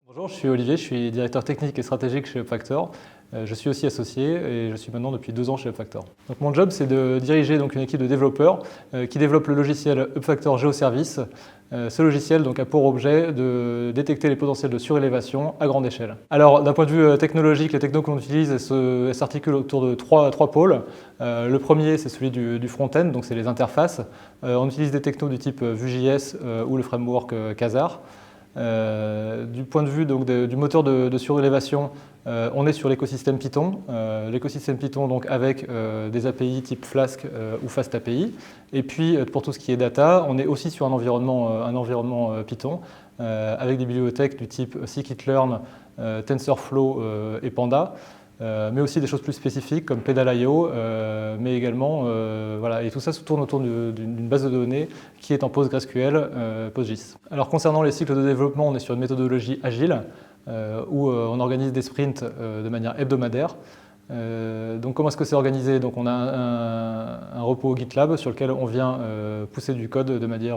Bonjour, je suis Olivier, je suis directeur technique et stratégique chez UpFactor. Je suis aussi associé et je suis maintenant depuis 2 ans chez UpFactor. Donc mon job, c'est de diriger une équipe de développeurs qui développe le logiciel UpFactor GeoService. Ce logiciel a pour objet de détecter les potentiels de surélévation à grande échelle. Alors d'un point de vue technologique, les technos qu'on utilise s'articulent autour de trois pôles. Le premier, c'est celui du front-end, donc c'est les interfaces. On utilise des technos du type Vue.js ou le framework Quasar. Du point de vue du moteur de surélévation, on est sur l'écosystème Python. L'écosystème Python avec des API type Flask ou FastAPI. Et puis pour tout ce qui est data, on est aussi sur un environnement Python avec des bibliothèques du type Scikit-learn, TensorFlow et Panda. Mais aussi des choses plus spécifiques comme Pedal.io, mais également, et tout ça se tourne autour d'une base de données qui est en PostgreSQL, PostGIS. Alors concernant les cycles de développement, on est sur une méthodologie agile où on organise des sprints de manière hebdomadaire. Donc comment est-ce que c'est organisé? Donc on a un repo GitLab sur lequel on vient pousser du code de manière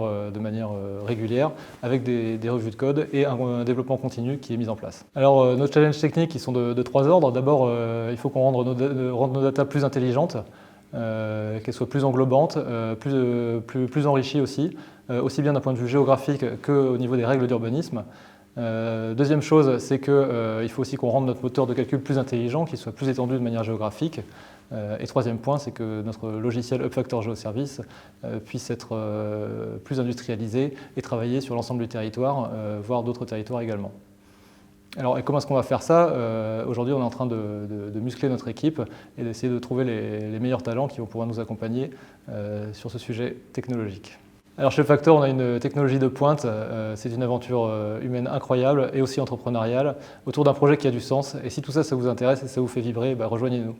régulière avec des revues de code et un développement continu qui est mis en place. Alors nos challenges techniques ils sont de 3 ordres. D'abord il faut qu'on rende nos data plus intelligentes, qu'elles soient plus englobantes, plus enrichies aussi bien d'un point de vue géographique qu'au niveau des règles d'urbanisme. Deuxième chose, c'est qu'il faut aussi qu'on rende notre moteur de calcul plus intelligent, qu'il soit plus étendu de manière géographique. Et troisième point, c'est que notre logiciel UpFactor GeoService puisse être plus industrialisé et travailler sur l'ensemble du territoire, voire d'autres territoires également. Alors, et comment est-ce qu'on va faire ça? Aujourd'hui, on est en train de muscler notre équipe et d'essayer de trouver les meilleurs talents qui vont pouvoir nous accompagner sur ce sujet technologique. Alors chez UpFactor, on a une technologie de pointe, c'est une aventure humaine incroyable et aussi entrepreneuriale autour d'un projet qui a du sens. Et si tout ça, ça vous intéresse et ça vous fait vibrer, rejoignez-nous.